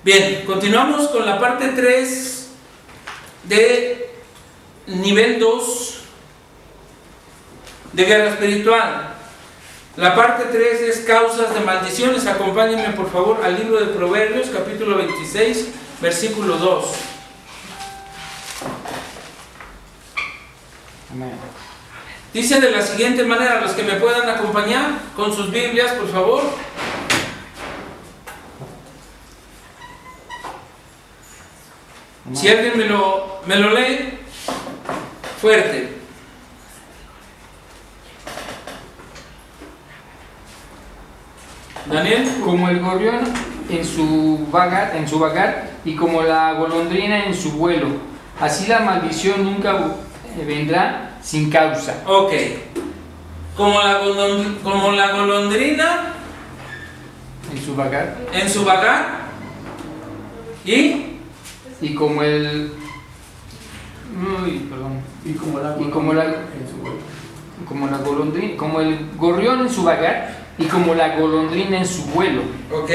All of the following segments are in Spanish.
Bien, continuamos con la parte 3 de nivel 2 de guerra espiritual. La parte 3 es causas de maldiciones. Acompáñenme por favor al libro de Proverbios, capítulo 26, versículo 2. Amén. Dice de la siguiente manera, los que me puedan acompañar con sus Biblias, por favor. Si alguien me lo lee fuerte. Daniel. Como el gorrión en su vagar y como la golondrina en su vuelo, así la maldición nunca vendrá sin causa. Ok. Como la golondrina En su vagar. en su vagar Y como el... perdón. Y como la golondrina, como el gorrión en su vagar y como la golondrina en su vuelo. ok.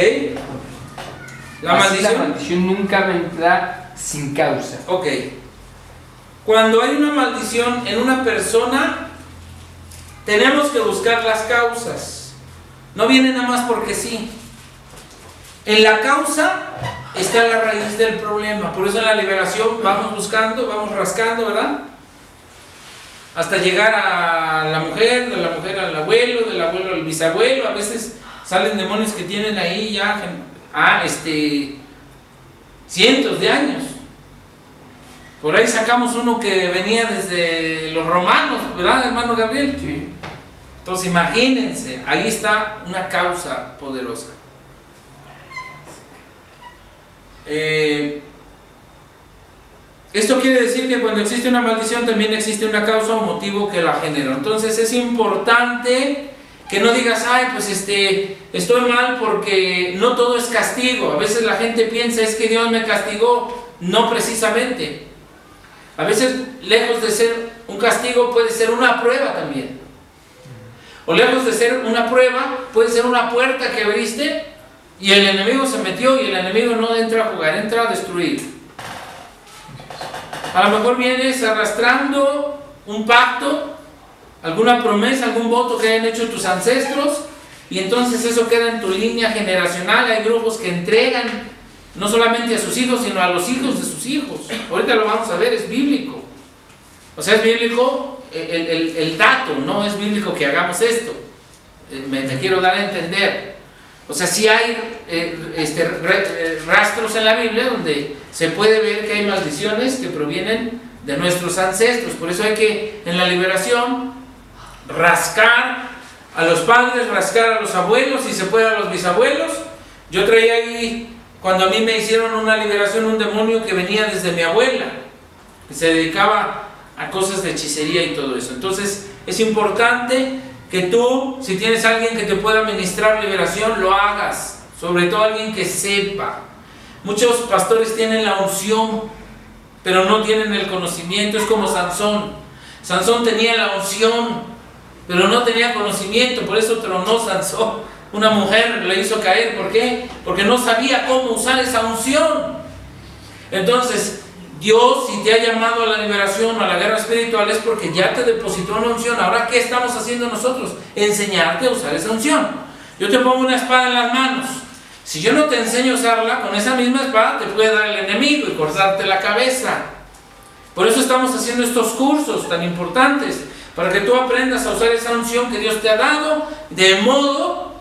La maldición nunca vendrá sin causa. Ok. Cuando hay una maldición en una persona, tenemos que buscar las causas. No viene nada más porque sí. En la causa está la raíz del problema. Por eso en la liberación vamos buscando, vamos rascando, ¿verdad? Hasta llegar a la mujer, de la mujer al abuelo, del abuelo al bisabuelo. A veces salen demonios que tienen ahí ya cientos de años. Por ahí sacamos uno que venía desde los romanos, ¿verdad, hermano Gabriel? Sí. Entonces imagínense, ahí está una causa poderosa. Esto quiere decir que cuando existe una maldición también existe una causa o motivo que la generó. Entonces es importante que no digas, ay, pues estoy mal porque no todo es castigo. A veces la gente piensa, es que Dios me castigó. No precisamente. A veces, lejos de ser un castigo, puede ser una prueba también. O lejos de ser una prueba, puede ser una puerta que abriste y el enemigo se metió, y el enemigo no entra a jugar, entra a destruir. A lo mejor vienes arrastrando un pacto, alguna promesa, algún voto que hayan hecho tus ancestros, y entonces eso queda en tu línea generacional. Hay grupos que entregan no solamente a sus hijos, sino a los hijos de sus hijos. Ahorita lo vamos a ver, es bíblico. O sea, es bíblico el dato, no es bíblico que hagamos esto. Me quiero dar a entender. O sea, sí hay rastros en la Biblia donde se puede ver que hay maldiciones que provienen de nuestros ancestros. Por eso hay que, en la liberación, rascar a los padres, rascar a los abuelos, si se puede a los bisabuelos. Yo traía ahí, cuando a mí me hicieron una liberación, un demonio que venía desde mi abuela, que se dedicaba a cosas de hechicería y todo eso. Entonces es importante que tú, si tienes a alguien que te pueda ministrar liberación, lo hagas, sobre todo alguien que sepa. Muchos pastores tienen la unción, pero no tienen el conocimiento. Es como Sansón. Sansón tenía la unción, pero no tenía conocimiento, por eso tronó Sansón. Una mujer le hizo caer. ¿Por qué? Porque no sabía cómo usar esa unción. Entonces, Dios, si te ha llamado a la liberación, a la guerra espiritual, es porque ya te depositó una unción. Ahora, ¿qué estamos haciendo nosotros? Enseñarte a usar esa unción. Yo te pongo una espada en las manos. Si yo no te enseño a usarla, con esa misma espada te puede dar el enemigo y cortarte la cabeza. Por eso estamos haciendo estos cursos tan importantes, para que tú aprendas a usar esa unción que Dios te ha dado, de modo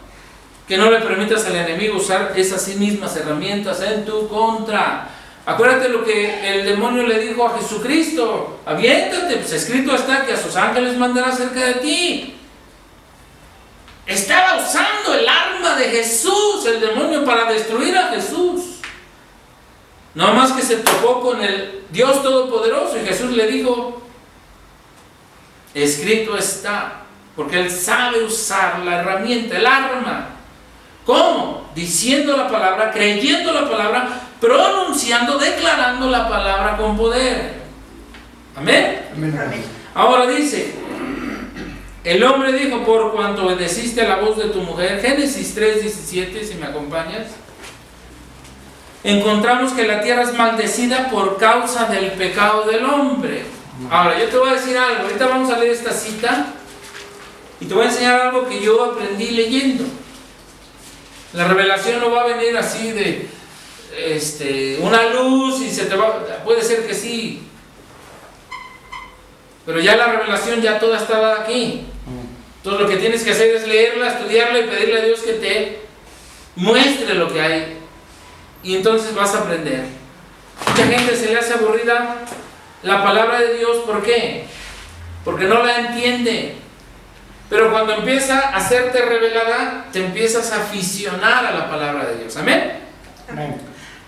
que no le permitas al enemigo usar esas mismas herramientas en tu contra. Acuérdate lo que el demonio le dijo a Jesucristo: aviéntate, pues escrito está que a sus ángeles mandará cerca de ti. Estaba usando el arma de Jesús, el demonio, para destruir a Jesús. No más que se topó con el Dios Todopoderoso y Jesús le dijo: escrito está, porque él sabe usar la herramienta, el arma. ¿Cómo? Diciendo la palabra, creyendo la palabra, pronunciando, declarando la palabra con poder. Amén. Amén. Ahora dice, el hombre dijo: por cuanto obedeciste a la voz de tu mujer. Génesis 3:17, si me acompañas. encontramos que la tierra es maldecida por causa del pecado del hombre. Ahora, yo te voy a decir algo. Ahorita vamos a leer esta cita y te voy a enseñar algo que yo aprendí leyendo. La revelación no va a venir así de una luz y se te va. Puede ser que sí, pero ya la revelación ya toda estaba aquí. Entonces lo que tienes que hacer es leerla, estudiarla y pedirle a Dios que te muestre lo que hay. Y entonces vas a aprender. Mucha gente se le hace aburrida la palabra de Dios. ¿Por qué? Porque no la entiende. Pero cuando empieza a hacerte revelada, te empiezas a aficionar a la palabra de Dios. ¿Amén? Amén.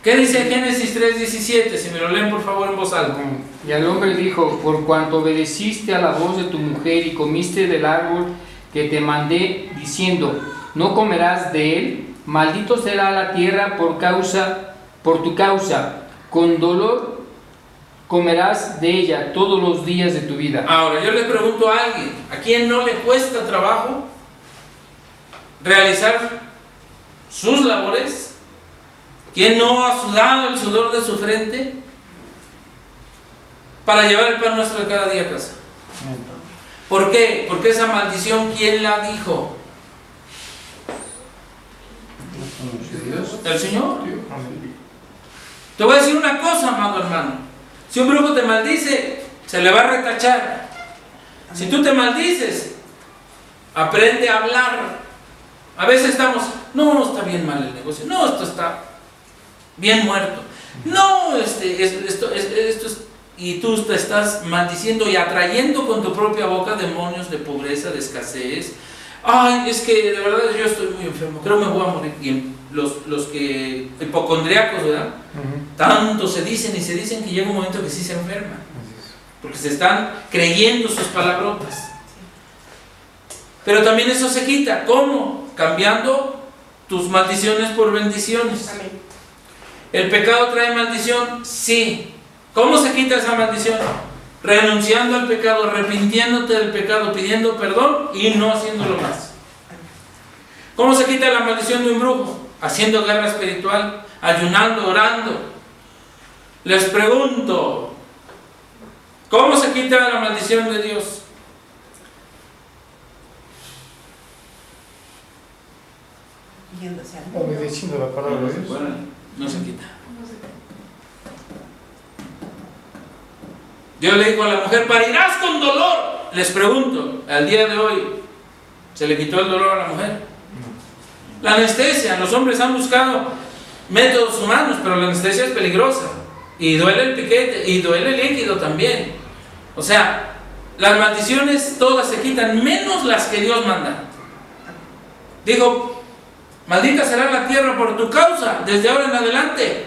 ¿Qué dice Génesis 3:17? Si me lo leen por favor en voz alta. Y el hombre dijo: por cuanto obedeciste a la voz de tu mujer y comiste del árbol que te mandé, diciendo: no comerás de él, maldito será la tierra por tu causa, con dolor comerás de ella todos los días de tu vida. Ahora, yo le pregunto a alguien, ¿a quién no le cuesta trabajo realizar sus labores? ¿Quién no ha sudado el sudor de su frente para llevar el pan nuestro de cada día a casa? ¿Por qué? Porque esa maldición, ¿quién la dijo? El Señor. Te voy a decir una cosa, amado hermano. Si un brujo te maldice, se le va a retachar. Si tú te maldices, aprende a hablar. A veces estamos, no, está bien mal el negocio, no, esto está bien muerto, no, esto es, y tú te estás maldiciendo y atrayendo con tu propia boca demonios de pobreza, de escasez. Ay, es que de verdad yo estoy muy enfermo, creo que me voy a morir. Y los que hipocondriacos, ¿verdad? Tanto se dicen y se dicen que llega un momento que sí se enferman, porque se están creyendo sus palabrotas. Pero también eso se quita. ¿Cómo? Cambiando tus maldiciones por bendiciones. Amén. ¿El pecado trae maldición? Sí. ¿Cómo se quita esa maldición? Renunciando al pecado, arrepintiéndote del pecado, pidiendo perdón y no haciéndolo más. ¿Cómo se quita la maldición de un brujo? Haciendo guerra espiritual, ayunando, orando. Les pregunto, ¿cómo se quita la maldición de Dios? Obedeciendo la palabra de Dios. Bueno, no se quita. Dios le dijo a la mujer: parirás con dolor. Les pregunto, al día de hoy, ¿se le quitó el dolor a la mujer? La anestesia, los hombres han buscado métodos humanos, pero la anestesia es peligrosa. Y duele el piquete, y duele el líquido también. O sea, las maldiciones todas se quitan, menos las que Dios manda. Dijo: maldita será la tierra por tu causa, desde ahora en adelante.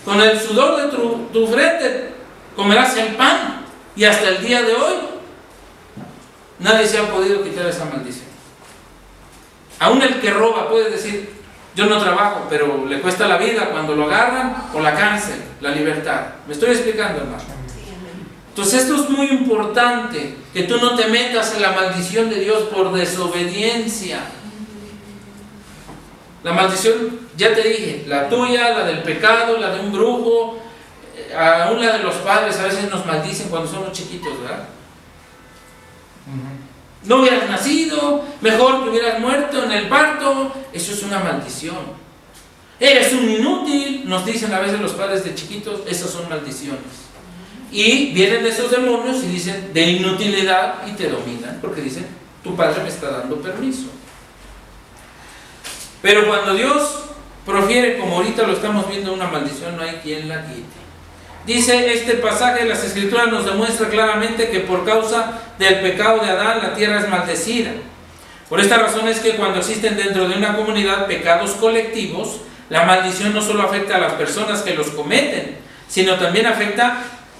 Con el sudor de tu frente comerás el pan. Y hasta el día de hoy, nadie se ha podido quitar esa maldición. Aún el que roba puede decir: yo no trabajo, pero le cuesta la vida cuando lo agarran, o la cárcel, la libertad. ¿Me estoy explicando, hermano? Entonces esto es muy importante, que tú no te metas en la maldición de Dios por desobediencia. La maldición, ya te dije, la tuya, la del pecado, la de un brujo, aún la de los padres. A veces nos maldicen cuando somos chiquitos, ¿verdad? No hubieras nacido, mejor que hubieras muerto en el parto. Eso es una maldición. Eres un inútil, nos dicen a veces los padres de chiquitos. Esas son maldiciones. Y vienen esos demonios y dicen de inutilidad y te dominan, porque dicen: tu padre me está dando permiso. Pero cuando Dios profiere, como ahorita lo estamos viendo, una maldición, no hay quien la quite. Dice este pasaje de las Escrituras, nos demuestra claramente que por causa del pecado de Adán la tierra es maldecida. Por esta razón es que cuando existen dentro de una comunidad pecados colectivos, la maldición no solo afecta a las personas que los cometen, sino también afecta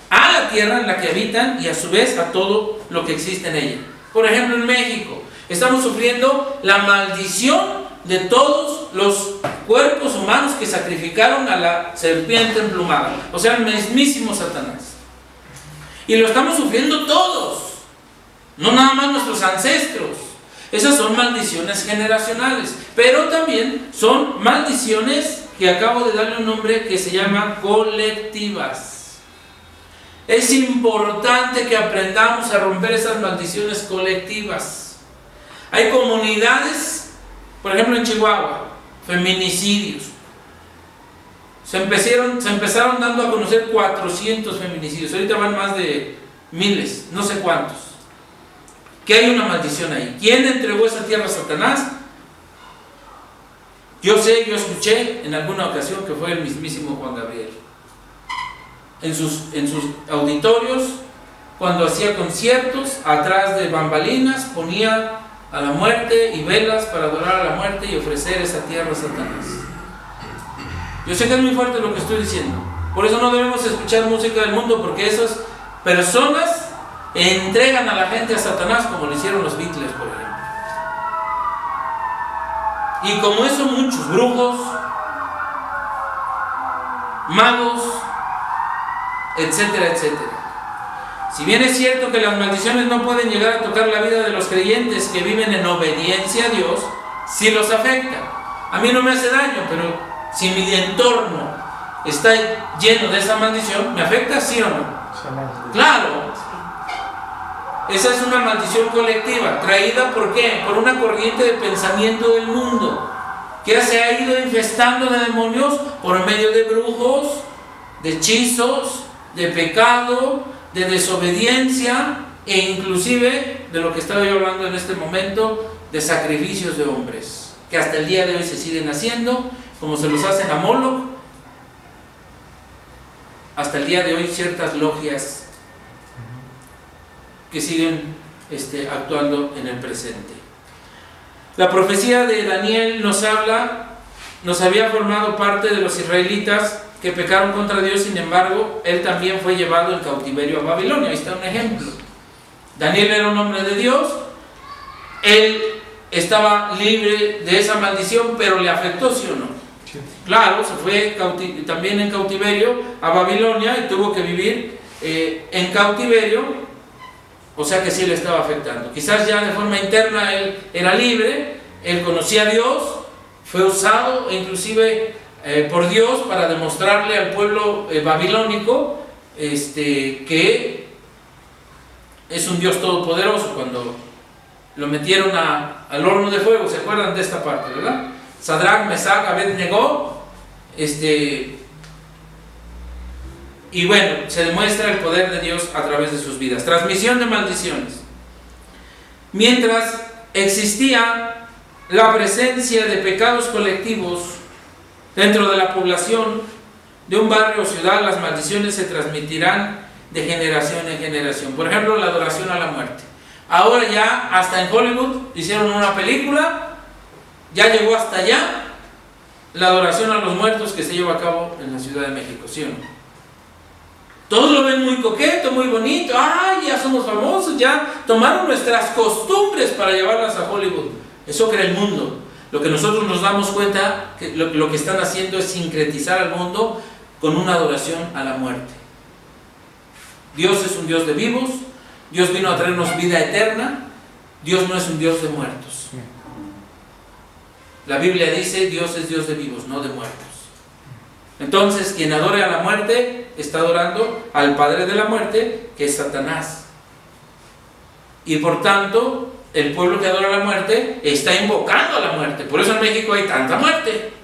a la tierra en la que habitan y a su vez a todo lo que existe en ella. Por ejemplo, en México estamos sufriendo la maldición de todos los cuerpos humanos que sacrificaron a la serpiente emplumada, o sea, el mismísimo Satanás. Y lo estamos sufriendo todos, no nada más nuestros ancestros. Esas son maldiciones generacionales, pero también son maldiciones que acabo de darle un nombre que se llama colectivas. Es importante que aprendamos a romper esas maldiciones colectivas. Hay comunidades, por ejemplo en Chihuahua, feminicidios. Se empezaron dando a conocer 400 feminicidios. Ahorita van más de miles, no sé cuántos. Que hay una maldición ahí. ¿Quién entregó esa tierra a Satanás? Yo escuché en alguna ocasión que fue el mismísimo Juan Gabriel. En sus auditorios, cuando hacía conciertos, atrás de bambalinas, ponía a la muerte y velas para adorar a la muerte y ofrecer esa tierra a Satanás. Yo sé que es muy fuerte lo que estoy diciendo. Por eso no debemos escuchar música del mundo, porque esas personas entregan a la gente a Satanás, como lo hicieron los Beatles, por ejemplo. Y como eso, muchos brujos, magos, etcétera, etcétera. Si bien es cierto que las maldiciones no pueden llegar a tocar la vida de los creyentes que viven en obediencia a Dios, sí los afecta. A mí no me hace daño, pero si mi entorno está lleno de esa maldición, ¿me afecta, sí o no? Claro. Esa es una maldición colectiva, traída ¿por qué? Por una corriente de pensamiento del mundo, que se ha ido infestando de demonios por medio de brujos, de hechizos, de pecado, de desobediencia, e inclusive de lo que estaba yo hablando en este momento, de sacrificios de hombres, que hasta el día de hoy se siguen haciendo, como se los hacen a Moloch. Hasta el día de hoy ciertas logias que siguen actuando en el presente. La profecía de Daniel nos había formado parte de los israelitas que pecaron contra Dios. Sin embargo, él también fue llevado en cautiverio a Babilonia. Ahí está un ejemplo. Daniel era un hombre de Dios, él estaba libre de esa maldición, pero le afectó, ¿sí o no? Sí. Claro, se fue también en cautiverio a Babilonia y tuvo que vivir en cautiverio. O sea que sí le estaba afectando. Quizás ya de forma interna él era libre, él conocía a Dios, fue usado inclusive por Dios para demostrarle al pueblo babilónico que es un Dios todopoderoso. Cuando lo metieron al horno de fuego, ¿se acuerdan de esta parte, verdad? Sadrach, Mesach, Abed-Negó, y bueno, se demuestra el poder de Dios a través de sus vidas. Transmisión de maldiciones. Mientras existía la presencia de pecados colectivos dentro de la población de un barrio o ciudad, las maldiciones se transmitirán de generación en generación. Por ejemplo, la adoración a la muerte. Ahora ya hasta en Hollywood hicieron una película, ya llegó hasta allá la adoración a los muertos que se lleva a cabo en la Ciudad de México, ¿sí o no? Todos lo ven muy coqueto, muy bonito. ¡Ay, ya somos famosos! Ya tomaron nuestras costumbres para llevarlas a Hollywood. Eso cree el mundo. Lo que nosotros nos damos cuenta, que lo que están haciendo es sincretizar al mundo con una adoración a la muerte. Dios es un Dios de vivos. Dios vino a traernos vida eterna. Dios no es un Dios de muertos. La Biblia dice, Dios es Dios de vivos, no de muertos. Entonces, quien adore a la muerte está adorando al padre de la muerte, que es Satanás. Y por tanto, el pueblo que adora a la muerte está invocando a la muerte. Por eso en México hay tanta muerte.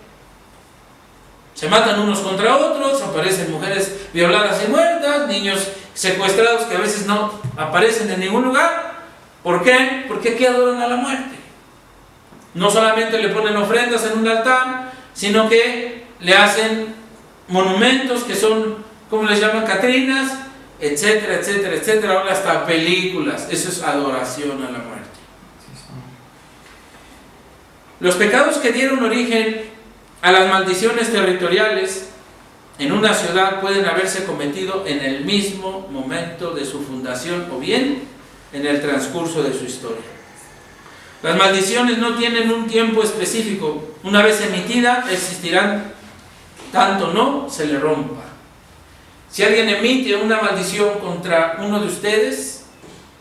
Se matan unos contra otros, aparecen mujeres violadas y muertas, niños secuestrados que a veces no aparecen en ningún lugar. ¿Por qué? Porque aquí adoran a la muerte. No solamente le ponen ofrendas en un altar, sino que le hacen monumentos que son, ¿cómo les llaman? Catrinas, etcétera, etcétera, etcétera. Ahora hasta películas. Eso es adoración a la muerte. Los pecados que dieron origen a las maldiciones territoriales en una ciudad pueden haberse cometido en el mismo momento de su fundación o bien en el transcurso de su historia. Las maldiciones no tienen un tiempo específico. Una vez emitida, existirán tanto no se le rompa. Si alguien emite una maldición contra uno de ustedes,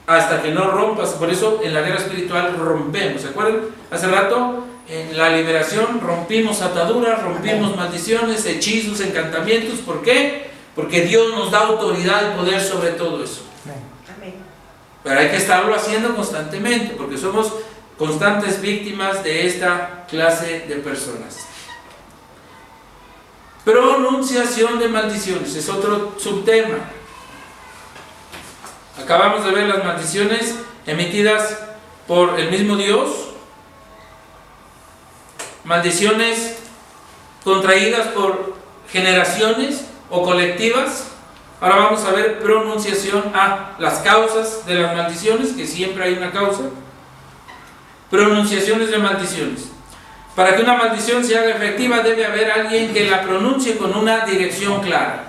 hasta que no rompas, por eso en la guerra espiritual rompemos. ¿Se acuerdan? Hace rato en la liberación rompimos ataduras, rompimos maldiciones, hechizos, encantamientos. ¿Por qué? Porque Dios nos da autoridad y poder sobre todo eso. Amén. Pero hay que estarlo haciendo constantemente, porque somos constantes víctimas de esta clase de personas. Pronunciación de maldiciones es otro subtema. Acabamos de ver las maldiciones emitidas por el mismo Dios, maldiciones contraídas por generaciones o colectivas. Ahora vamos a ver pronunciación, las causas de las maldiciones, que siempre hay una causa. Pronunciaciones de maldiciones. Para que una maldición se haga efectiva debe haber alguien que la pronuncie con una dirección clara.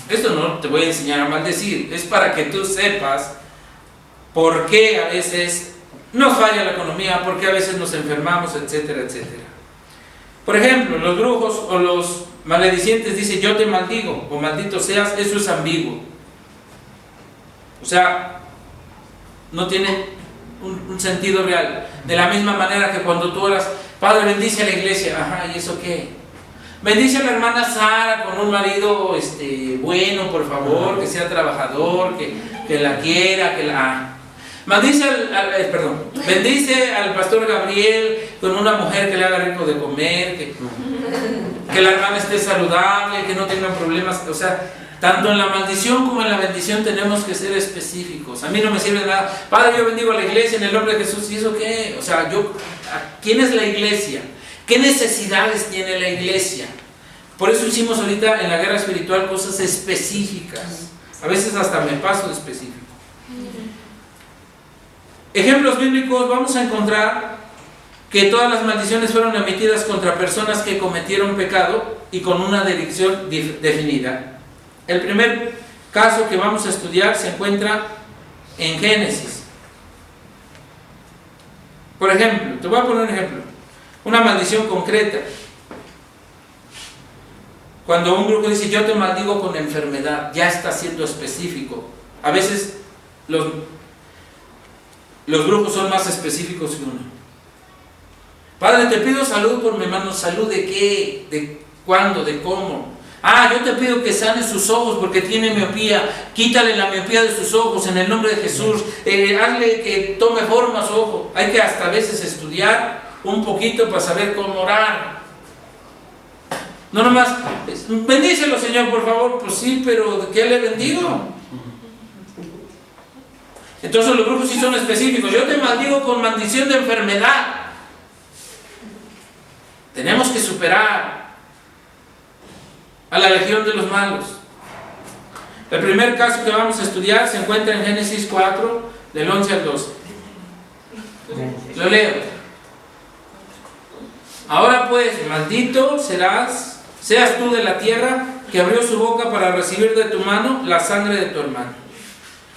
Esto no te voy a enseñar a maldecir, es para que tú sepas por qué a veces nos falla la economía, por qué a veces nos enfermamos, etcétera, etcétera. Por ejemplo, los brujos o los maledicientes dicen yo te maldigo o maldito seas, eso es ambiguo. O sea, no tiene un sentido real. De la misma manera que cuando tú oras, Padre bendice a la iglesia, ¿y eso qué? Bendice a la hermana Sara con un marido bueno, por favor, que sea trabajador, que la quiera, que la... bendice al pastor Gabriel con una mujer que le haga rico de comer, que la hermana esté saludable, que no tenga problemas. O sea, tanto en la maldición como en la bendición tenemos que ser específicos. A mí no me sirve de nada, Padre, yo bendigo a la iglesia en el nombre de Jesús, ¿y eso qué? O sea, ¿quién es la iglesia? ¿Qué necesidades tiene la iglesia? Por eso hicimos ahorita en la guerra espiritual cosas específicas. A veces hasta me paso de específico. Ejemplos bíblicos, vamos a encontrar que todas las maldiciones fueron emitidas contra personas que cometieron pecado y con una dirección definida. El primer caso que vamos a estudiar se encuentra en Génesis. Por ejemplo, te voy a poner un ejemplo. Una maldición concreta. Cuando un brujo dice yo te maldigo con enfermedad, ya está siendo específico. A veces los brujos son más específicos que uno. Padre, te pido salud por mi hermano. ¿Salud de qué? ¿De cuándo? ¿De cómo? Yo te pido que sane sus ojos porque tiene miopía. Quítale la miopía de sus ojos en el nombre de Jesús. Hazle que tome forma su ojo. Hay que hasta a veces estudiar un poquito para saber cómo orar. No nomás, bendícelo Señor, por favor. Pues sí, pero ¿de qué le bendigo? Entonces los brujos sí son específicos. Yo te maldigo con maldición de enfermedad. Tenemos que superar a la legión de los malos. El primer caso que vamos a estudiar se encuentra en Génesis 4, del 11 al 12. Lo leo. Ahora pues, maldito seas tú de la tierra que abrió su boca para recibir de tu mano la sangre de tu hermano.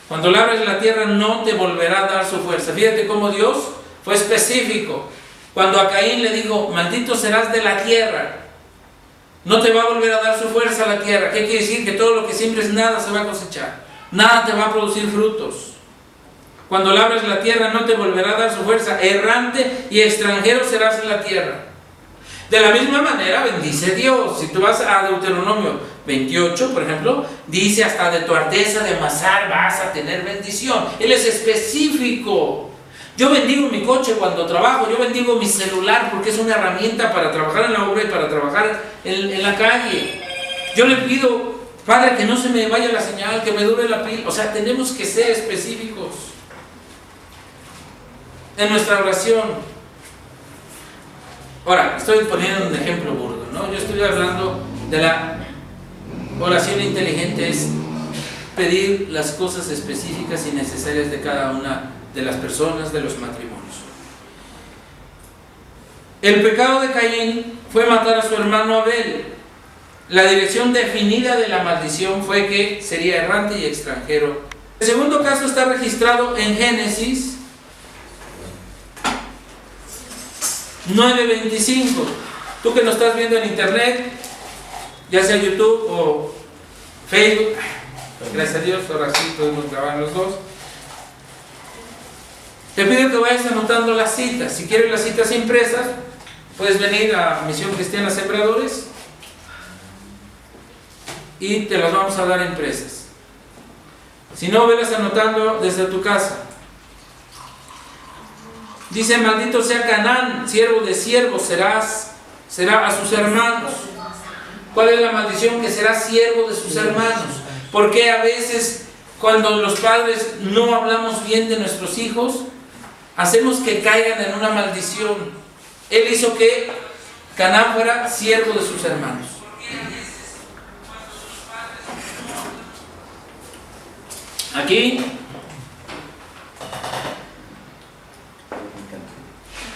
Cuando labres la tierra no te volverá a dar su fuerza. Fíjate cómo Dios fue específico. Cuando a Caín le dijo, maldito serás de la tierra, no te va a volver a dar su fuerza a la tierra. ¿Qué quiere decir? Que todo lo que siembres nada se va a cosechar. Nada te va a producir frutos. Cuando labres la tierra no te volverá a dar su fuerza. Errante y extranjero serás en la tierra. De la misma manera bendice Dios. Si tú vas a Deuteronomio 28, por ejemplo, dice hasta de tu arteza de amasar vas a tener bendición. Él es específico. Yo bendigo mi coche cuando trabajo, yo bendigo mi celular porque es una herramienta para trabajar en la obra y para trabajar en la calle. Yo le pido, Padre, que no se me vaya la señal, que me dure la pila. O sea, tenemos que ser específicos en nuestra oración. Ahora, estoy poniendo un ejemplo burdo, ¿no? Yo estoy hablando de la oración inteligente, es pedir las cosas específicas y necesarias de cada una de las personas, de los matrimonios. El pecado de Caín fue matar a su hermano Abel. La dirección definida de la maldición fue que sería errante y extranjero. El segundo caso está registrado en Génesis 9:25. Tú que nos estás viendo en internet, ya sea YouTube o Facebook, gracias a Dios, ahora sí podemos grabar los dos. Te pido que vayas anotando las citas. Si quieres las citas impresas, puedes venir a Misión Cristiana Sembradores y te las vamos a dar impresas. Si no, velas anotando desde tu casa. Dice: maldito sea Canaán, siervo de siervos será a sus hermanos. ¿Cuál es la maldición? Que será siervo de sus hermanos. Porque a veces cuando los padres no hablamos bien de nuestros hijos, hacemos que caigan en una maldición. Él hizo que Canaán fuera siervo de sus hermanos. Aquí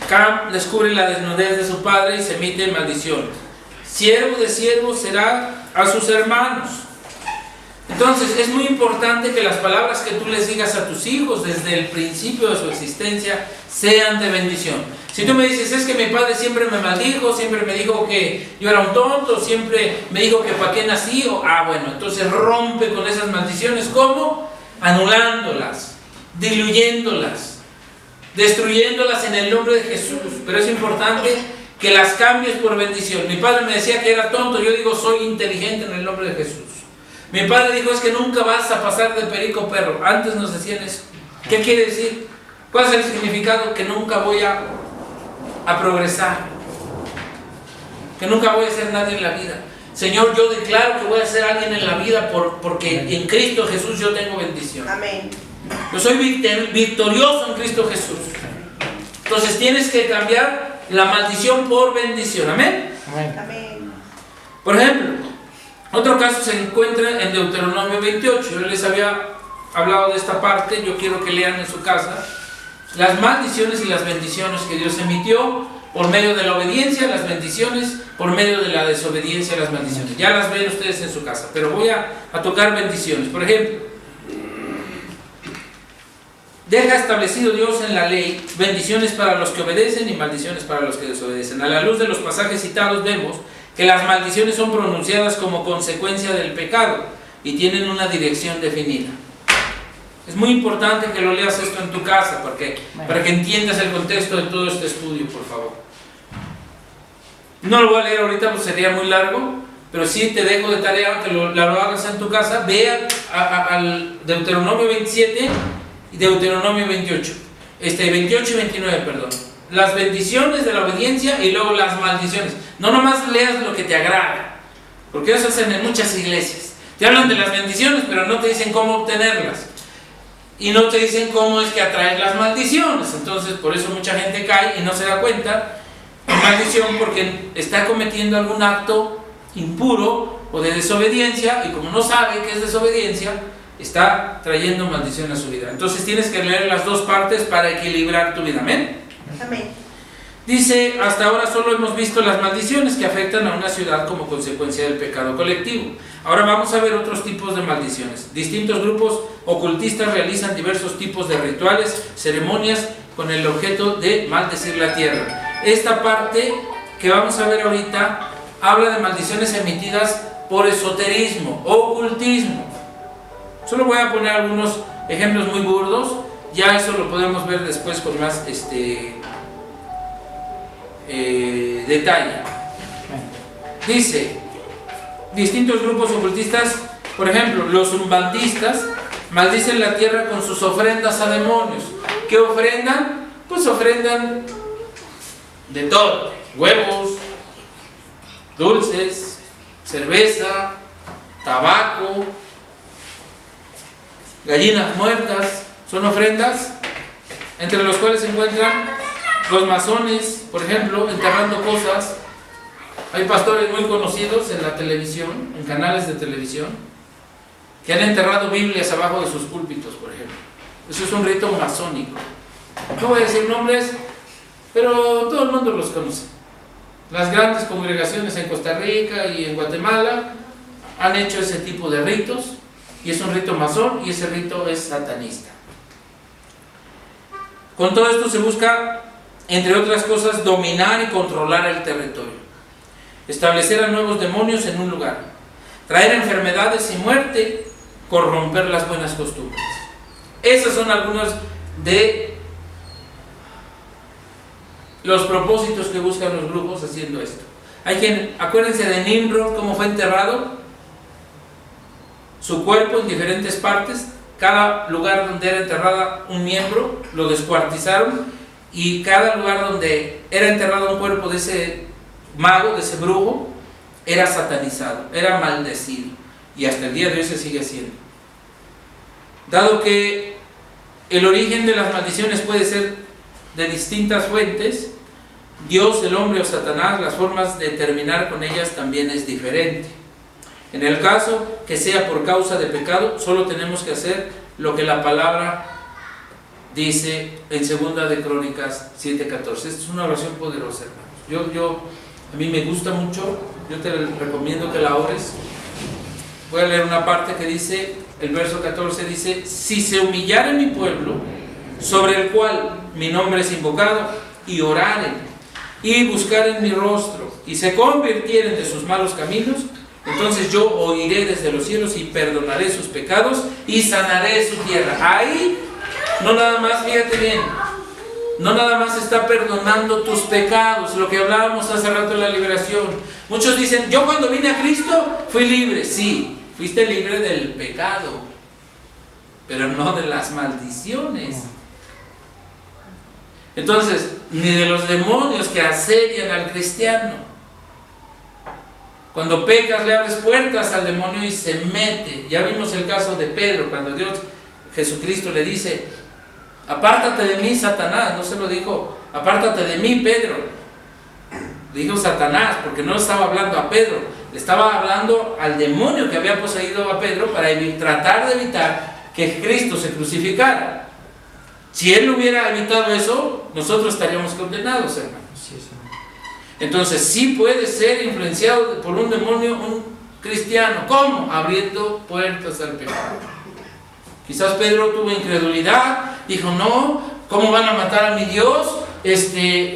Cam descubre la desnudez de su padre y se emite maldición. Siervo de siervos será a sus hermanos. Entonces es muy importante que las palabras que tú les digas a tus hijos desde el principio de su existencia sean de bendición. Si tú me dices: es que mi padre siempre me maldijo, siempre me dijo que yo era un tonto, siempre me dijo que para qué nací, bueno, entonces rompe con esas maldiciones. ¿Cómo? Anulándolas, diluyéndolas, destruyéndolas en el nombre de Jesús. Pero es importante que las cambies por bendición. Mi padre me decía que era tonto, yo digo: soy inteligente en el nombre de Jesús. Mi padre dijo: es que nunca vas a pasar de perico perro. Antes nos decían eso. ¿Qué quiere decir? ¿Cuál es el significado? Que nunca voy a progresar, que nunca voy a ser nadie en la vida. Señor, yo declaro que voy a ser alguien en la vida porque en Cristo Jesús yo tengo bendición. Amén. Yo soy victorioso en Cristo Jesús. Entonces tienes que cambiar la maldición por bendición. Amén. Amén. Por ejemplo, otro caso se encuentra en Deuteronomio 28. Yo les había hablado de esta parte. Yo quiero que lean en su casa las maldiciones y las bendiciones que Dios emitió por medio de la obediencia, las bendiciones, por medio de la desobediencia, las maldiciones. Ya las ven ustedes en su casa, pero voy a tocar bendiciones. Por ejemplo, deja establecido Dios en la ley bendiciones para los que obedecen y maldiciones para los que desobedecen. A la luz de los pasajes citados vemos que las maldiciones son pronunciadas como consecuencia del pecado y tienen una dirección definida. Es muy importante que lo leas esto en tu casa para que entiendas el contexto de todo este estudio, por favor. No lo voy a leer ahorita porque sería muy largo, pero sí te dejo de tarea que lo hagas en tu casa. Ve al Deuteronomio 27 y Deuteronomio 28. 28 y 29, perdón. Las bendiciones de la obediencia y luego las maldiciones. No nomás leas lo que te agrada, porque eso hacen en muchas iglesias. Te hablan de las bendiciones, pero no te dicen cómo obtenerlas. Y no te dicen cómo es que atraen las maldiciones. Entonces por eso mucha gente cae y no se da cuenta de maldición, porque está cometiendo algún acto impuro o de desobediencia, y como no sabe qué es desobediencia, está trayendo maldición a su vida. Entonces tienes que leer las dos partes para equilibrar tu vida. Amén. Amén. Dice: hasta ahora solo hemos visto las maldiciones que afectan a una ciudad como consecuencia del pecado colectivo. Ahora vamos a ver otros tipos de maldiciones. Distintos grupos ocultistas realizan diversos tipos de rituales, ceremonias, con el objeto de maldecir la tierra. Esta parte que vamos a ver ahorita habla de maldiciones emitidas por esoterismo, ocultismo. Solo voy a poner algunos ejemplos muy burdos. Ya eso lo podemos ver después con más detalle. Dice: distintos grupos ocultistas, por ejemplo, los umbandistas, maldicen la tierra con sus ofrendas a demonios. ¿Qué ofrendan? Pues ofrendan de todo: huevos, dulces, cerveza, tabaco, gallinas muertas. Son ofrendas entre los cuales se encuentran los masones, por ejemplo, enterrando cosas. Hay pastores muy conocidos en la televisión, en canales de televisión, que han enterrado Biblias abajo de sus púlpitos, por ejemplo. Eso es un rito masónico. No voy a decir nombres, pero todo el mundo los conoce. Las grandes congregaciones en Costa Rica y en Guatemala han hecho ese tipo de ritos, y es un rito masón, y ese rito es satanista. Con todo esto se busca, entre otras cosas, dominar y controlar el territorio, establecer a nuevos demonios en un lugar, traer enfermedades y muerte, corromper las buenas costumbres. Esas son algunas de los propósitos que buscan los brujos haciendo esto. Hay quien, acuérdense de Nimrod, cómo fue enterrado, su cuerpo en diferentes partes, cada lugar donde era enterrada un miembro, lo descuartizaron, y cada lugar donde era enterrado un cuerpo de ese mago, de ese brujo, era satanizado, era maldecido, y hasta el día de hoy se sigue haciendo. Dado que el origen de las maldiciones puede ser de distintas fuentes, Dios, el hombre o Satanás, las formas de terminar con ellas también es diferente. En el caso que sea por causa de pecado, solo tenemos que hacer lo que la palabra dice en 2 de Crónicas 7:14. Esta es una oración poderosa, hermanos. A mí me gusta mucho, yo te recomiendo que la ores. Voy a leer una parte que dice, el verso 14 dice: si se humillare mi pueblo, sobre el cual mi nombre es invocado, y oraren, y buscaren mi rostro, y se convirtieren de sus malos caminos, entonces yo oiré desde los cielos y perdonaré sus pecados y sanaré su tierra. Ahí, no nada más, fíjate bien, no nada más está perdonando tus pecados, lo que hablábamos hace rato en la liberación. Muchos dicen, yo cuando vine a Cristo fui libre. Sí, fuiste libre del pecado, pero no de las maldiciones. Entonces, ni de los demonios que asedian al cristiano. Cuando pecas le abres puertas al demonio y se mete. Ya vimos el caso de Pedro, cuando Jesucristo le dice: apártate de mí, Satanás. No se lo dijo, apártate de mí, Pedro. Le dijo Satanás, porque no estaba hablando a Pedro, le estaba hablando al demonio que había poseído a Pedro para tratar de evitar que Cristo se crucificara. Si él no hubiera evitado eso, nosotros estaríamos condenados, hermanos. Entonces, sí puede ser influenciado por un demonio un cristiano. ¿Cómo? Abriendo puertas al pecado. Quizás Pedro tuvo incredulidad, dijo: no, ¿cómo van a matar a mi Dios?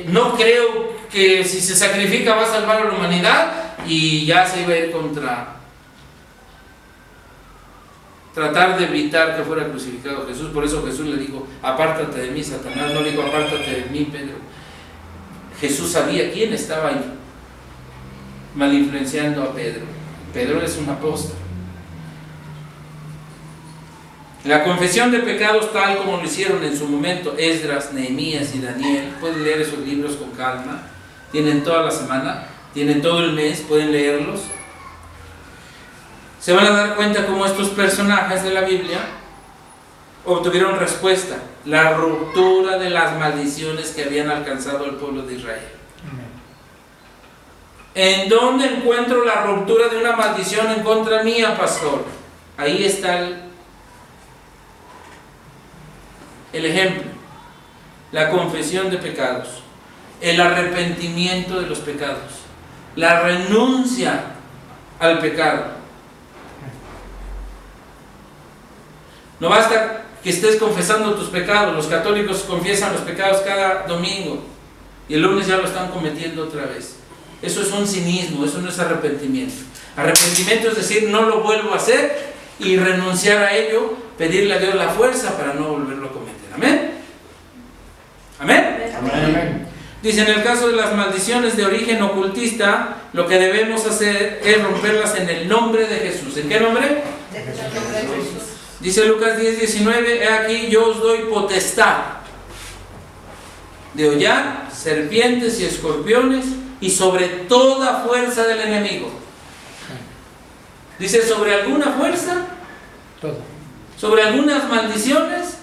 No creo que si se sacrifica va a salvar a la humanidad, y ya se iba a ir contra tratar de evitar que fuera crucificado Jesús. Por eso Jesús le dijo: apártate de mí, Satanás. No le dijo: apártate de mí, Pedro. Jesús sabía quién estaba ahí mal influenciando a Pedro. Pedro es un apóstol. La confesión de pecados, tal como lo hicieron en su momento Esdras, Nehemías y Daniel, pueden leer esos libros con calma, tienen toda la semana, tienen todo el mes, pueden leerlos. Se van a dar cuenta cómo estos personajes de la Biblia obtuvieron respuesta: la ruptura de las maldiciones que habían alcanzado al pueblo de Israel. ¿En dónde encuentro la ruptura de una maldición en contra mía, pastor? Ahí está el ejemplo: la confesión de pecados, el arrepentimiento de los pecados, la renuncia al pecado. No basta que estés confesando tus pecados. Los católicos confiesan los pecados cada domingo y el lunes ya lo están cometiendo otra vez. Eso es un cinismo, eso no es arrepentimiento. Arrepentimiento es decir: no lo vuelvo a hacer, y renunciar a ello, pedirle a Dios la fuerza para no volverlo a cometer. ¿Amén? ¿Amén? Amén. Dice: en el caso de las maldiciones de origen ocultista, lo que debemos hacer es romperlas en el nombre de Jesús. ¿En qué nombre? Dice Lucas 10:19: he aquí yo os doy potestad de hollar serpientes y escorpiones y sobre toda fuerza del enemigo. Dice: ¿sobre alguna fuerza? Todo. ¿Sobre algunas maldiciones?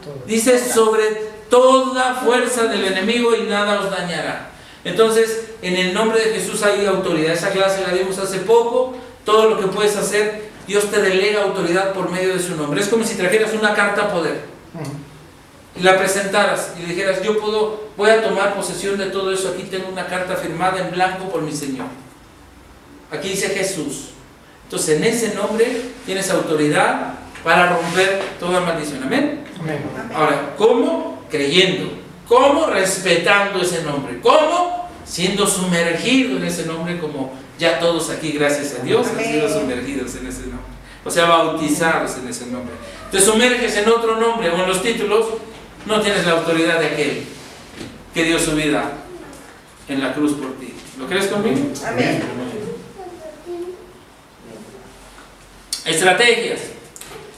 Todo. Dice: sobre toda fuerza del enemigo, y nada os dañará. Entonces, en el nombre de Jesús hay autoridad. Esa clase la vimos hace poco. Todo lo que puedes hacer, Dios te delega autoridad por medio de su nombre. Es como si trajeras una carta poder y la presentaras y dijeras: voy a tomar posesión de todo eso. Aquí tengo una carta firmada en blanco por mi Señor. Aquí dice Jesús. Entonces, en ese nombre tienes autoridad para romper toda maldición. ¿Amén? Amén. Ahora, ¿cómo? Creyendo. ¿Cómo? Respetando ese nombre. ¿Cómo? Siendo sumergido en ese nombre, como ya todos aquí, gracias a Dios, han sido sumergidos en ese nombre. O sea, bautizados en ese nombre. Te sumerges en otro nombre o en los títulos, no tienes la autoridad de aquel que dio su vida en la cruz por ti. ¿Lo crees conmigo? Amén. Estrategias.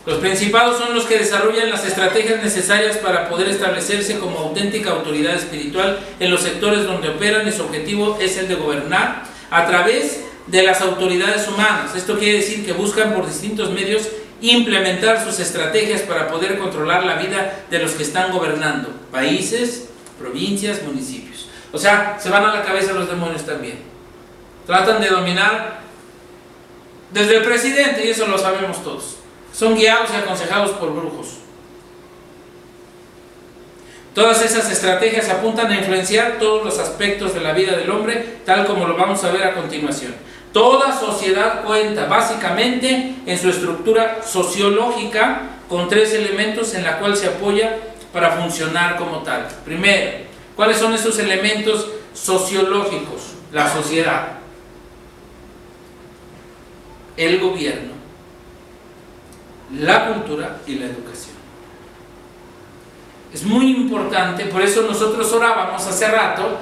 Los principados son los que desarrollan las estrategias necesarias para poder establecerse como auténtica autoridad espiritual en los sectores donde operan, y su objetivo es el de gobernar a través de las autoridades humanas. Esto quiere decir que buscan por distintos medios implementar sus estrategias para poder controlar la vida de los que están gobernando, países, provincias, municipios. O sea, se van a la cabeza los demonios también. Tratan de dominar desde el presidente, y eso lo sabemos todos. Son guiados y aconsejados por brujos. Todas esas estrategias apuntan a influenciar todos los aspectos de la vida del hombre, tal como lo vamos a ver a continuación. Toda sociedad cuenta básicamente en su estructura sociológica con 3 elementos en la cual se apoya para funcionar como tal. Primero, ¿cuáles son esos elementos sociológicos? La sociedad, el gobierno, la cultura y la educación. Es muy importante, por eso nosotros orábamos hace rato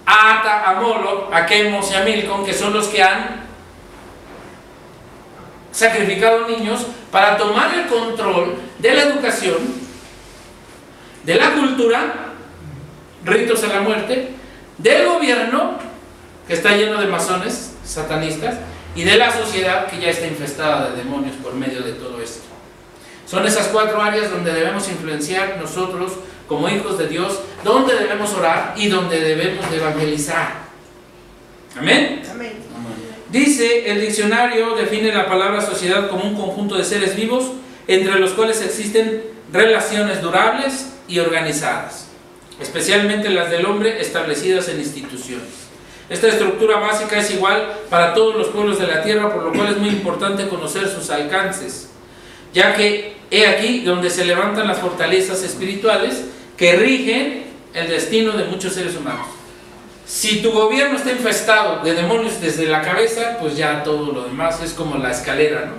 a Ata, a Moloch, a Chemos y a Milcom, que son los que han sacrificado niños para tomar el control de la educación, de la cultura, ritos a la muerte, del gobierno, que está lleno de masones, satanistas, y de la sociedad, que ya está infestada de demonios por medio de todo esto. Son esas 4 áreas donde debemos influenciar nosotros como hijos de Dios, donde debemos orar y donde debemos de evangelizar. ¿Amén? Amén. Dice, el diccionario define la palabra sociedad como un conjunto de seres vivos entre los cuales existen relaciones durables y organizadas, especialmente las del hombre establecidas en instituciones. Esta estructura básica es igual para todos los pueblos de la tierra, por lo cual es muy importante conocer sus alcances, ya que he aquí donde se levantan las fortalezas espirituales que rigen el destino de muchos seres humanos. Si tu gobierno está infestado de demonios desde la cabeza, pues ya todo lo demás es como la escalera, ¿no?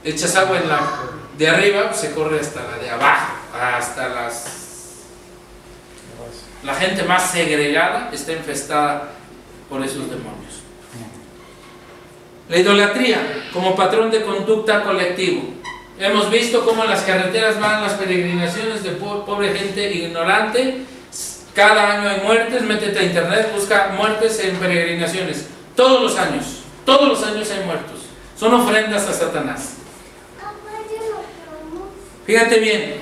Echas agua en la de arriba, pues se corre hasta la de abajo, hasta la gente más segregada está infestada por esos demonios. La idolatría como patrón de conducta colectivo. Hemos visto cómo en las carreteras van las peregrinaciones de pobre gente ignorante. Cada año hay muertes. Métete a internet, busca muertes en peregrinaciones. Todos los años hay muertos. Son ofrendas a Satanás. Fíjate bien.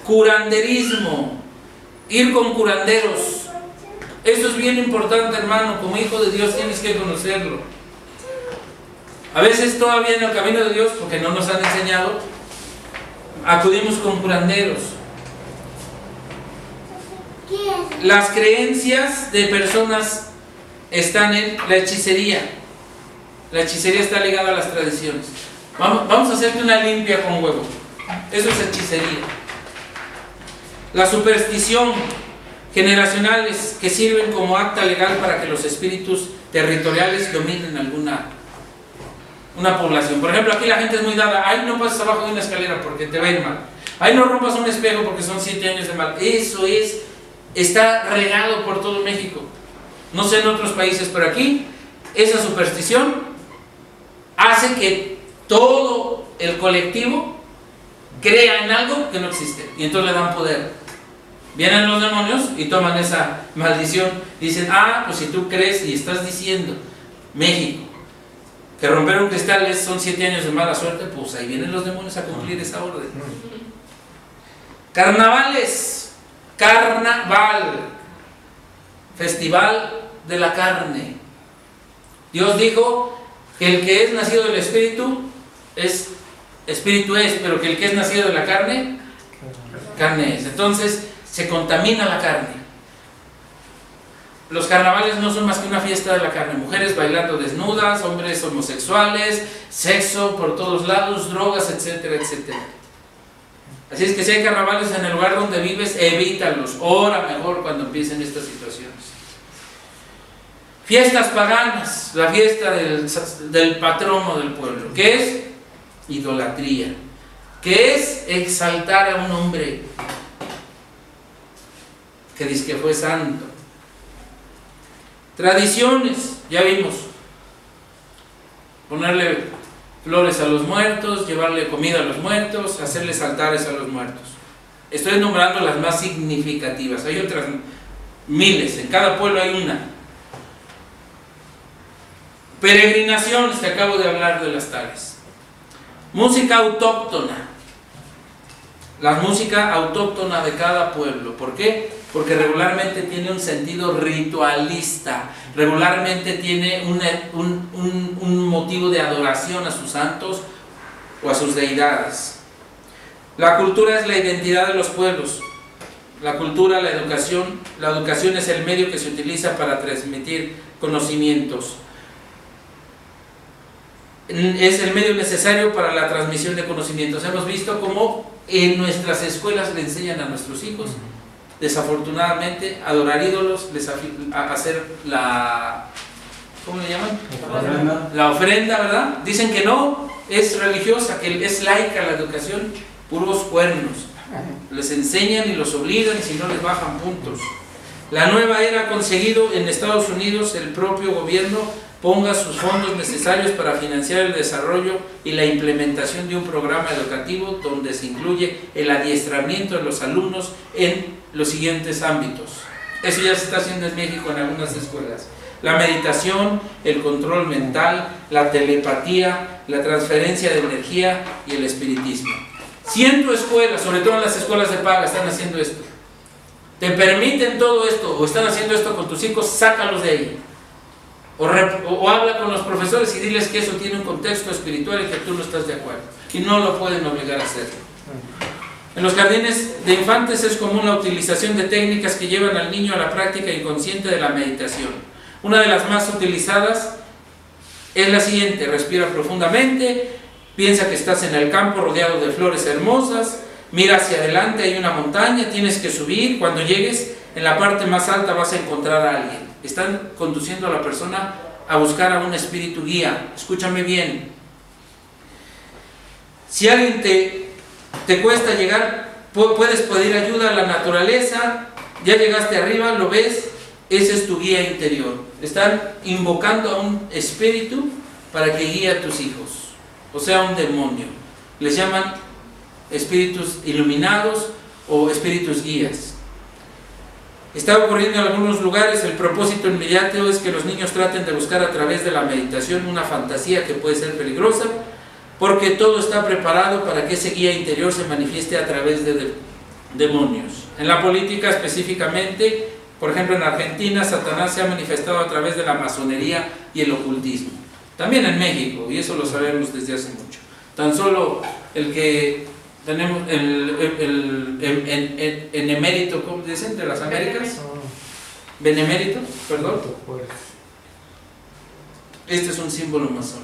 Curanderismo. Ir con curanderos. Eso es bien importante, hermano. Como hijo de Dios tienes que conocerlo. A veces todavía en el camino de Dios, porque no nos han enseñado, acudimos con curanderos. Las creencias de personas están en la hechicería. La hechicería está ligada a las tradiciones. Vamos a hacerte una limpia con huevo. Eso es hechicería. La superstición, generacionales que sirven como acta legal para que los espíritus territoriales dominen una población. Por ejemplo, aquí la gente es muy dada. Ay, no pases abajo de una escalera porque te va a ir mal. Ay, no rompas un espejo porque son 7 años de mal. Eso está regado por todo México. No sé en otros países, pero aquí esa superstición hace que todo el colectivo crea en algo que no existe y entonces le dan poder. Vienen los demonios y toman esa maldición. Dicen, pues si tú crees y estás diciendo, México, que romper un cristal son 7 años de mala suerte, pues ahí vienen los demonios a cumplir esa orden. Carnavales, carnaval, festival de la carne. Dios dijo que el que es nacido del espíritu espíritu es, pero que el que es nacido de la carne, carne es. Entonces se contamina la carne. Los carnavales no son más que una fiesta de la carne. Mujeres bailando desnudas, hombres homosexuales, sexo por todos lados, drogas, etcétera, etcétera. Así es que si hay carnavales en el lugar donde vives, evítalos. Ora mejor cuando empiecen estas situaciones. Fiestas paganas, la fiesta del patrono del pueblo. ¿Qué es? Idolatría. ¿Qué es? Exaltar a un hombre que dice que fue santo. Tradiciones, ya vimos. Ponerle flores a los muertos, llevarle comida a los muertos, hacerles altares a los muertos. Estoy nombrando las más significativas. Hay otras miles, en cada pueblo hay una. Peregrinaciones, que acabo de hablar de las tales. Música autóctona. La música autóctona de cada pueblo. ¿Por qué? Porque regularmente tiene un sentido ritualista. Regularmente tiene un motivo de adoración a sus santos o a sus deidades. La cultura es la identidad de los pueblos. La cultura, la educación es el medio que se utiliza para transmitir conocimientos. Es el medio necesario para la transmisión de conocimientos. Hemos visto cómo en nuestras escuelas le enseñan a nuestros hijos, desafortunadamente, a adorar ídolos, a hacer la... ¿cómo le llaman? La ofrenda, ¿verdad? Dicen que no, es religiosa, que es laica la educación, puros cuernos. Les enseñan y los obligan y si no les bajan puntos. La nueva era ha conseguido en Estados Unidos el propio gobierno ponga sus fondos necesarios para financiar el desarrollo y la implementación de un programa educativo donde se incluye el adiestramiento de los alumnos en los siguientes ámbitos. Eso ya se está haciendo en México en algunas escuelas. La meditación, el control mental, la telepatía, la transferencia de energía y el espiritismo. 100 escuelas, sobre todo en las escuelas de paga, están haciendo esto. Te permiten todo esto o están haciendo esto con tus hijos, sácalos de ahí. O habla con los profesores y diles que eso tiene un contexto espiritual y que tú no estás de acuerdo. Y no lo pueden obligar a hacerlo. En los jardines de infantes es común la utilización de técnicas que llevan al niño a la práctica inconsciente de la meditación. Una de las más utilizadas es la siguiente: respira profundamente, piensa que estás en el campo rodeado de flores hermosas, mira hacia adelante, hay una montaña, tienes que subir, cuando llegues en la parte más alta vas a encontrar a alguien. Están conduciendo a la persona a buscar a un espíritu guía. Escúchame bien. Si alguien te cuesta llegar, puedes pedir ayuda a la naturaleza, ya llegaste arriba, lo ves, ese es tu guía interior. Están invocando a un espíritu para que guíe a tus hijos, o sea, un demonio. Les llaman espíritus iluminados o espíritus guías. Está ocurriendo en algunos lugares. El propósito inmediato es que los niños traten de buscar a través de la meditación una fantasía que puede ser peligrosa, porque todo está preparado para que ese guía interior se manifieste a través de demonios. En la política específicamente, por ejemplo en Argentina, Satanás se ha manifestado a través de la masonería y el ocultismo. También en México, y eso lo sabemos desde hace mucho. Tan solo el que tenemos en emérito, ¿cómo dicen? De las Américas. Benemérito, perdón. Este es un símbolo masón.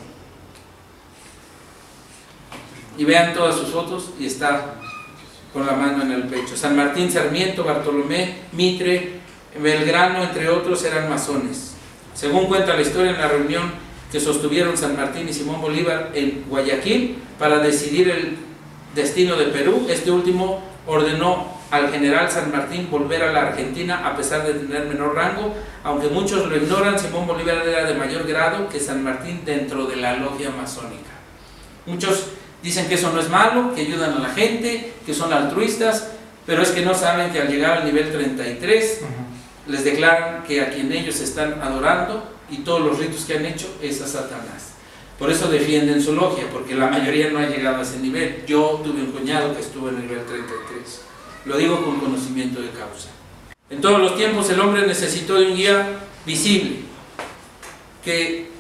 Y vean todas sus fotos y está con la mano en el pecho. San Martín, Sarmiento, Bartolomé, Mitre, Belgrano, entre otros, eran masones. Según cuenta la historia, en la reunión que sostuvieron San Martín y Simón Bolívar en Guayaquil para decidir el destino de Perú, este último ordenó al general San Martín volver a la Argentina a pesar de tener menor rango. Aunque muchos lo ignoran, Simón Bolívar era de mayor grado que San Martín dentro de la logia masónica. Muchos dicen que eso no es malo, que ayudan a la gente, que son altruistas, pero es que no saben que al llegar al nivel 33 les declaran que a quien ellos están adorando y todos los ritos que han hecho es a Satanás. Por eso defienden su logia, porque la mayoría no ha llegado a ese nivel. Yo tuve un cuñado que estuvo en el nivel 33. Lo digo con conocimiento de causa. En todos los tiempos el hombre necesitó de un guía visible, que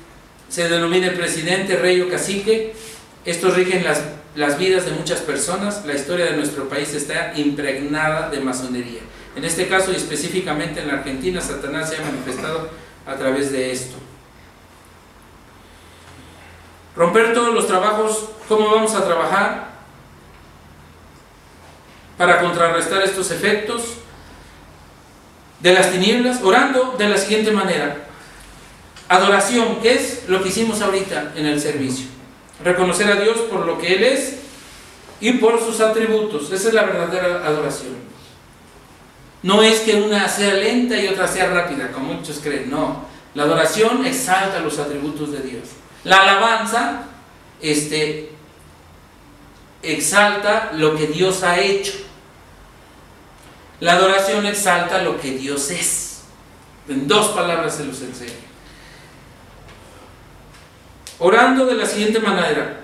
se denomine presidente, rey o cacique. Estos rigen las vidas de muchas personas. La historia de nuestro país está impregnada de masonería. En este caso y específicamente en la Argentina, Satanás se ha manifestado a través de esto. Romper todos los trabajos. ¿Cómo vamos a trabajar para contrarrestar estos efectos de las tinieblas? Orando de la siguiente manera. Adoración, que es lo que hicimos ahorita en el servicio. Reconocer a Dios por lo que Él es y por sus atributos. Esa es la verdadera adoración. No es que una sea lenta y otra sea rápida, como muchos creen, no. La adoración exalta los atributos de Dios. La alabanza, exalta lo que Dios ha hecho. La adoración exalta lo que Dios es. En 2 palabras se los enseño. Orando de la siguiente manera: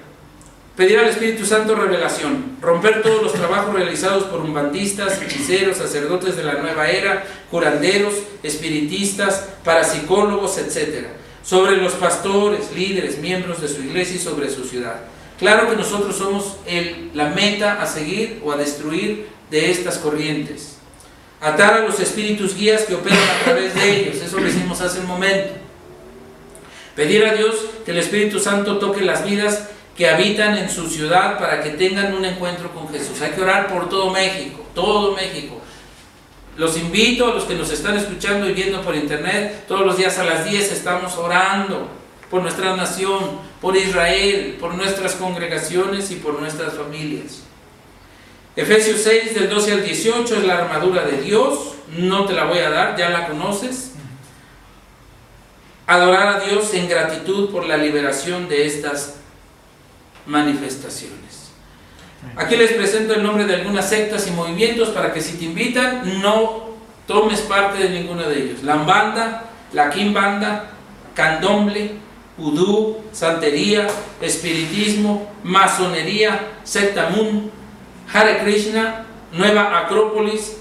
pedir al Espíritu Santo revelación, romper todos los trabajos realizados por umbandistas, hechiceros, sacerdotes de la nueva era, curanderos, espiritistas, parapsicólogos, etc., sobre los pastores, líderes, miembros de su iglesia y sobre su ciudad. Claro que nosotros somos la meta a seguir o a destruir de estas corrientes. Atar a los espíritus guías que operan a través de ellos, eso lo hicimos hace un momento. Pedir a Dios que el Espíritu Santo toque las vidas que habitan en su ciudad para que tengan un encuentro con Jesús. Hay que orar por todo México, todo México. Los invito a los que nos están escuchando y viendo por internet, todos los días a las 10 estamos orando por nuestra nación, por Israel, por nuestras congregaciones y por nuestras familias. Efesios 6, del 12 al 18 es la armadura de Dios, no te la voy a dar, ya la conoces. Adorar a Dios en gratitud por la liberación de estas manifestaciones. Aquí les presento el nombre de algunas sectas y movimientos para que si te invitan no tomes parte de ninguno de ellos. La Umbanda, la Quimbanda, Candomblé, Udú, Santería, Espiritismo, Masonería, Secta Mun, Hare Krishna, Nueva Acrópolis,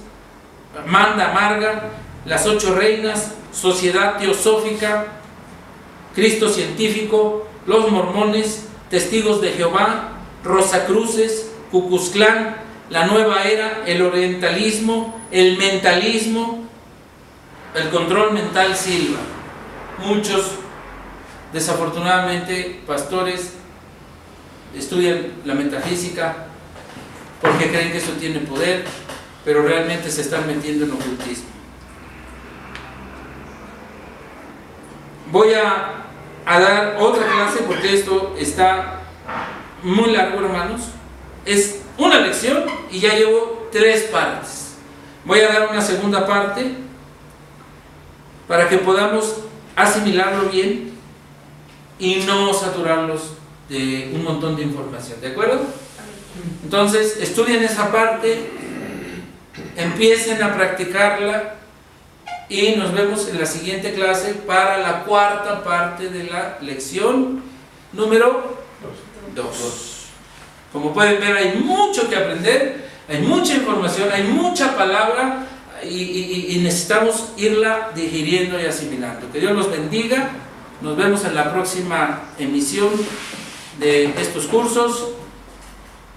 Manda Marga, las 8 reinas, Sociedad Teosófica, Cristo Científico, los Mormones, Testigos de Jehová, Rosacruces, Ku Klux Klan, la Nueva Era, el Orientalismo, el Mentalismo, el control mental Silva. Muchos, desafortunadamente, pastores estudian la metafísica porque creen que eso tiene poder, pero realmente se están metiendo en ocultismo. Voy a dar otra clase porque esto está muy largo, hermanos. Es una lección y ya llevo 3 partes. Voy a dar una segunda parte para que podamos asimilarlo bien y no saturarlos de un montón de información, ¿de acuerdo? Entonces, estudien esa parte, empiecen a practicarla y nos vemos en la siguiente clase para la 4ª parte de la lección número 2. Como pueden ver, hay mucho que aprender, hay mucha información, hay mucha palabra y necesitamos irla digiriendo y asimilando. Que Dios los bendiga. Nos vemos en la próxima emisión de estos cursos.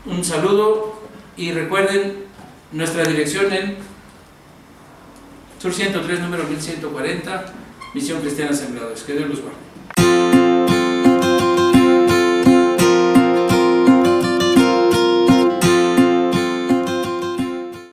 Un saludo y recuerden nuestra dirección en Sur 103, número 1140, Misión Cristiana Sembradores. Que Dios los guarde.